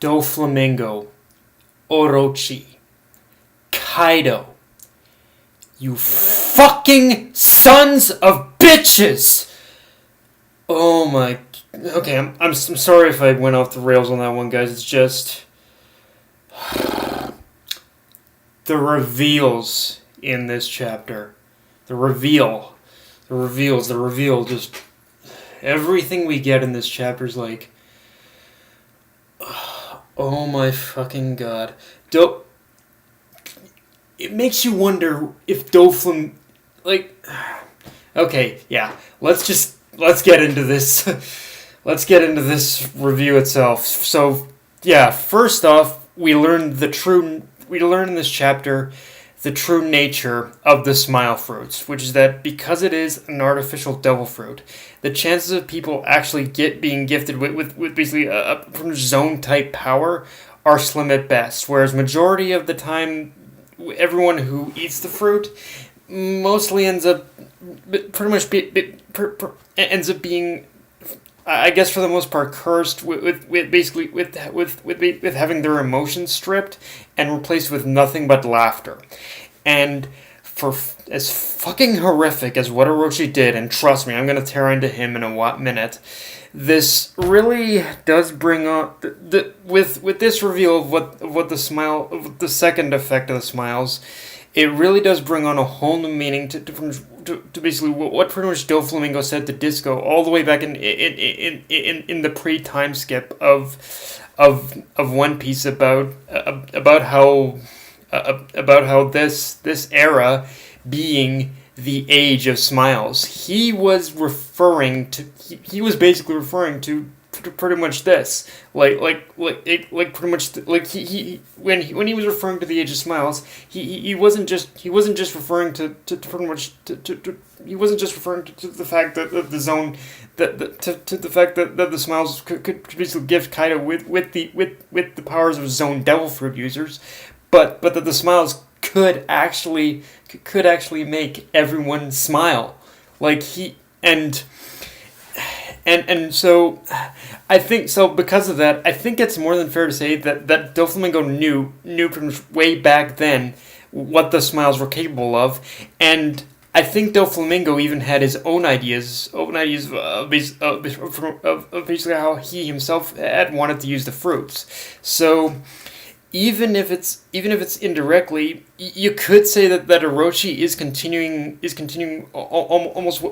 Doflamingo, Orochi, Kaido, you fucking sons of bitches! Oh my... Okay, I'm sorry if I went off the rails on that one, guys. It's just... the reveals in this chapter. The reveal, just... Everything we get in this chapter is like... Oh my fucking god. It makes you wonder if Doflam... Like... Okay, yeah. Let's get into this. Let's get into this review itself. So, yeah, first off, we learn in this chapter the true nature of the smile fruits, which is that because it is an artificial devil fruit, the chances of people actually being gifted with basically a zone type power are slim at best, whereas majority of the time, everyone who eats the fruit mostly ends up being, I guess for the most part, cursed with having their emotions stripped and replaced with nothing but laughter. And for as fucking horrific as what Orochi did, and trust me, I'm gonna tear into him in a minute. This really does bring on with this reveal of what the second effect of the smiles. It really does bring on a whole new meaning to basically what pretty much Doflamingo said to Disco all the way back in the pre-time skip of One Piece about how this era being the age of smiles. He was basically referring to pretty much this, when he was referring to the age of smiles, he wasn't just referring to pretty much he wasn't just referring to the fact that the zone to the fact that the smiles could basically gift Kaido with the powers of zone devil fruit users, but that the smiles could actually make everyone smile, And so, I think so. Because of that, I think it's more than fair to say that Doflamingo knew from way back then what the smiles were capable of, and I think Doflamingo even had his own ideas of basically how he himself had wanted to use the fruits. So, even if it's indirectly, you could say that Orochi is continuing almost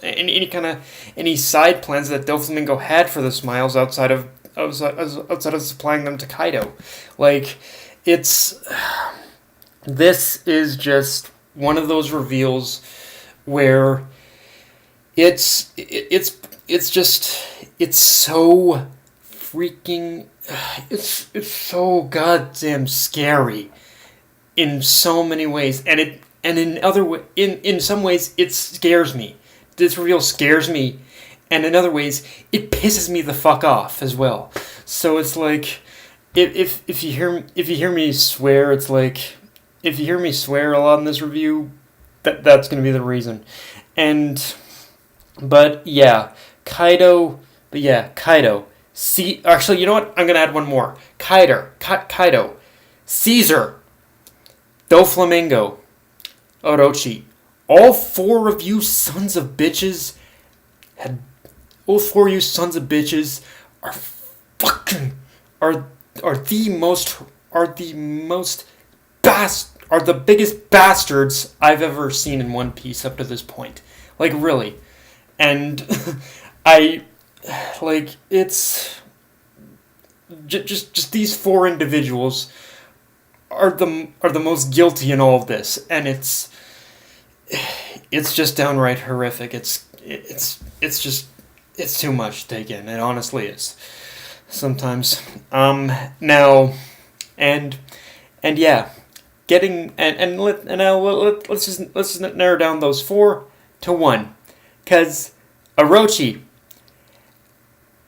any side plans that Doflamingo had for the smiles outside of supplying them to Kaido. This is just one of those reveals where it's so freaking it's so goddamn scary in so many ways, and in some ways it scares me. This reveal scares me, and in other ways it pisses me the fuck off as well. So it's like if you hear me swear, it's like if you hear me swear a lot in this review, that's going to be the reason. But yeah, Kaido. Actually, you know what? I'm going to add one more. Kaido, Caesar, Doflamingo, Orochi. All four of you sons of bitches are the biggest bastards I've ever seen in One Piece up to this point. Like, really. And it's just these four individuals are the most guilty in all of this, and it's just downright horrific. It's too much to take in. It honestly is sometimes. Now, and yeah, let's just narrow down those 4 to 1, because Orochi.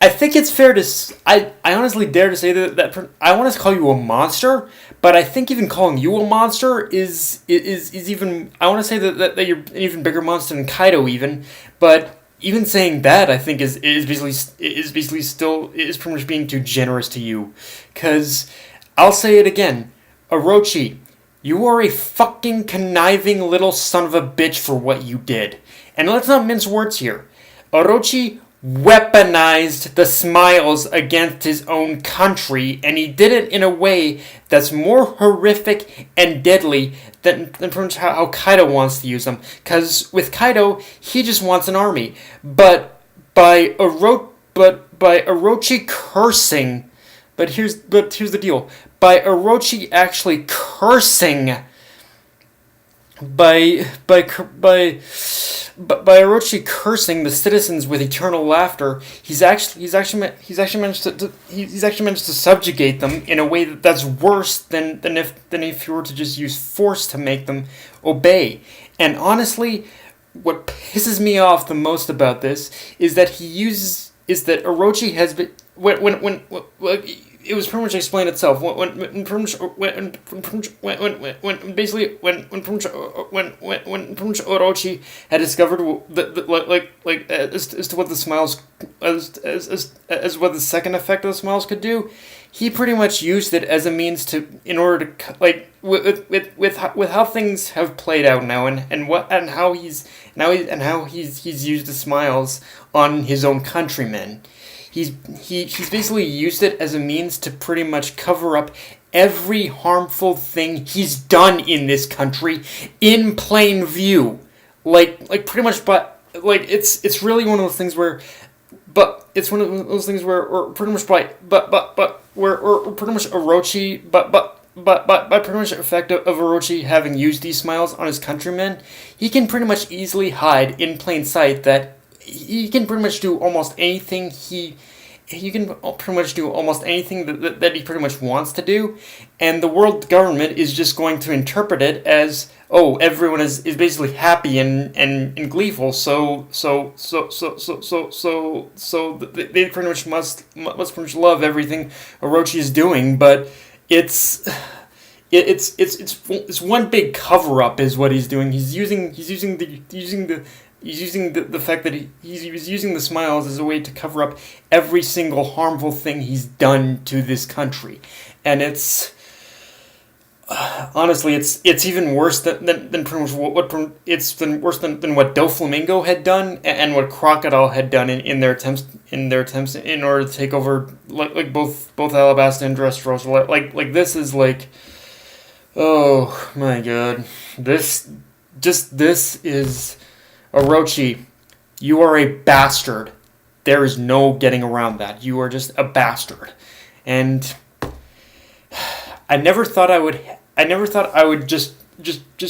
I think it's fair to... I honestly dare to say that I want to call you a monster, but I think even calling you a monster is even... I want to say that you're an even bigger monster than Kaido even, but even saying that, I think is pretty much being too generous to you, because I'll say it again, Orochi, you are a fucking conniving little son of a bitch for what you did, and let's not mince words here. Orochi weaponized the smiles against his own country, and he did it in a way that's more horrific and deadly than pretty much how Kaido wants to use them. Because with Kaido, he just wants an army. But by Orochi cursing, but here's the deal. By Orochi actually cursing, by Orochi cursing the citizens with eternal laughter, he's actually managed to subjugate them in a way that's worse than if you were to just use force to make them obey. And honestly, what pisses me off the most about this is that Orochi has been when it was pretty much explained itself. When Orochi had discovered as to what the smiles as what the second effect of the smiles could do, he pretty much used it as a means to in order to with how things have played out now and how he's used the smiles on his own countrymen. He's basically used it as a means to pretty much cover up every harmful thing he's done in this country in plain view. Like pretty much, but like it's really one of those things where, but it's one of those things where, or pretty much by, where pretty much Orochi, by pretty much the effect of Orochi having used these smiles on his countrymen, he can pretty much easily hide in plain sight that he can pretty much do almost anything that he pretty much wants to do, and the world government is just going to interpret it as, oh, everyone is basically happy and gleeful, so they pretty much must pretty much love everything Orochi is doing, but it's one big cover up is what he's doing. He's using the fact that he's using the smiles as a way to cover up every single harmful thing he's done to this country, and it's honestly it's even worse than pretty much it's worse than what Doflamingo had done and what Crocodile had done in their attempts in order to take over like both Alabasta and Dressrosa. Like this is like, oh my god, this is. Orochi, you are a bastard. There is no getting around that. You are just a bastard. And I never thought I would just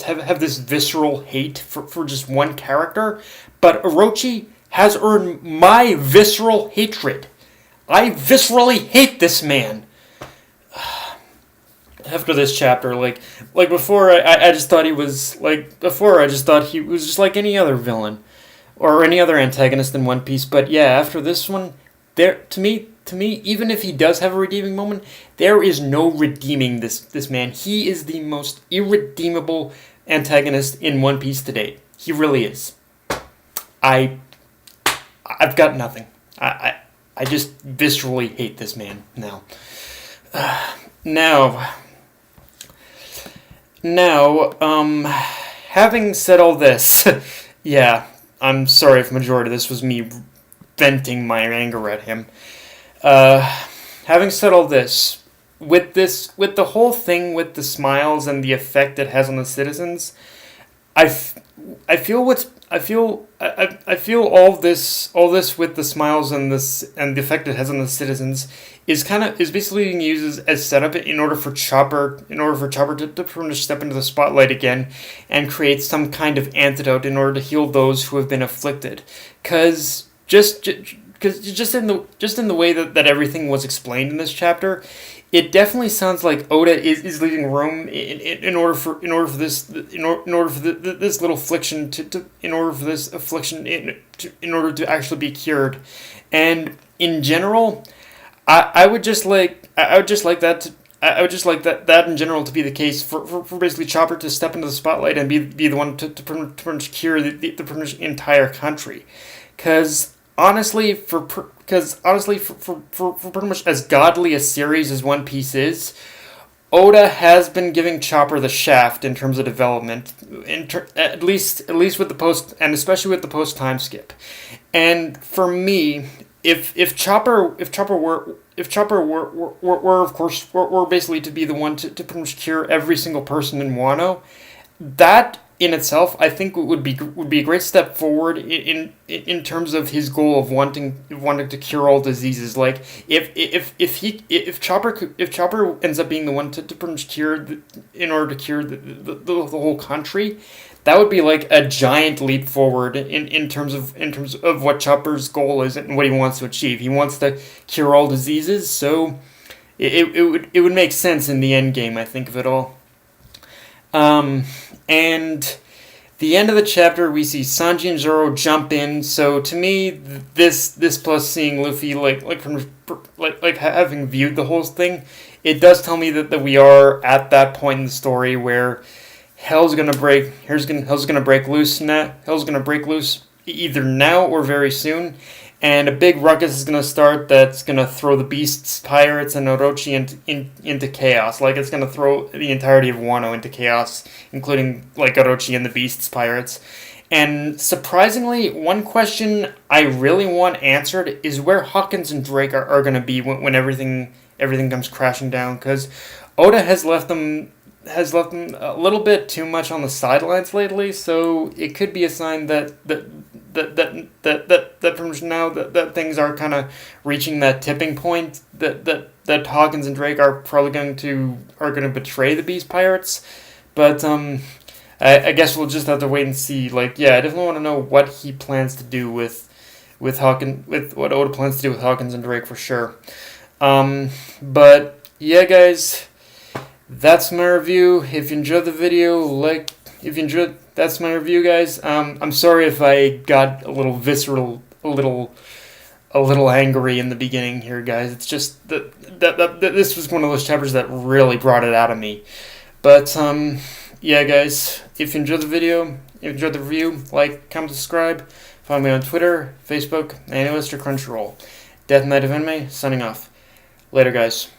have this visceral hate for just one character, but Orochi has earned my visceral hatred. I viscerally hate this man. After this chapter, like before, I just thought he was just like any other villain or any other antagonist in One Piece. But yeah, after this one, to me, even if he does have a redeeming moment, there is no redeeming this man. He is the most irredeemable antagonist in One Piece to date. He really is. I've got nothing. I just viscerally hate this man now. Now, having said all this, yeah, I'm sorry if the majority of this was me venting my anger at him. Having said all this, with the whole thing with the smiles and the effect it has on the citizens, I feel all this with the smiles and the effect it has on the citizens is basically being used as setup in order for Chopper to step into the spotlight again and create some kind of antidote in order to heal those who have been afflicted. Because just in the way that everything was explained in this chapter, it definitely sounds like Oda is leaving room in order for this little affliction in order to actually be cured. And in general, I would just like that I would just like that in general to be the case for basically Chopper to step into the spotlight and be the one to pretty much cure the pretty much entire country. Because honestly, for pretty much as godly a series as One Piece is, Oda has been giving Chopper the shaft in terms of development, at least with the post, and especially with the post time skip. And for me, if Chopper were of course were basically to be the one to pretty much cure every single person in Wano, that in itself, I think would be a great step forward in terms of his goal of wanting to cure all diseases. Like if Chopper ends up being the one to pretty much cure in order to cure the whole country, that would be like a giant leap forward in terms of what Chopper's goal is and what he wants to achieve. He wants to cure all diseases, so it would make sense in the end game, I think, of it all. And the end of the chapter, we see Sanji and Zoro jump in. So to me, this plus seeing Luffy like having viewed the whole thing, it does tell me that we are at that point in the story where hell's gonna break loose now. Hell's gonna break loose either now or very soon. And a big ruckus is going to start that's going to throw the Beasts, Pirates, and Orochi into chaos. Like, it's going to throw the entirety of Wano into chaos, including, like, Orochi and the Beasts, Pirates. And surprisingly, one question I really want answered is where Hawkins and Drake are going to be when everything comes crashing down. Because Oda has left them a little bit too much on the sidelines lately, so it could be a sign that pretty much now that things are kind of reaching that tipping point that Hawkins and Drake are probably going to betray the Beast Pirates. But I guess we'll just have to wait and see. Like, yeah, I definitely want to know what he plans to do with what Oda plans to do with Hawkins and Drake for sure. But yeah, guys, that's my review. If you enjoyed the video, that's my review, guys. I'm sorry if I got a little visceral, a little angry in the beginning here, guys. It's just that this was one of those chapters that really brought it out of me. But yeah, guys, if you enjoyed the video, if you enjoyed the review, like, comment, subscribe. Find me on Twitter, Facebook, and Mr. Crunchyroll. Death Knight of Anime, signing off. Later, guys.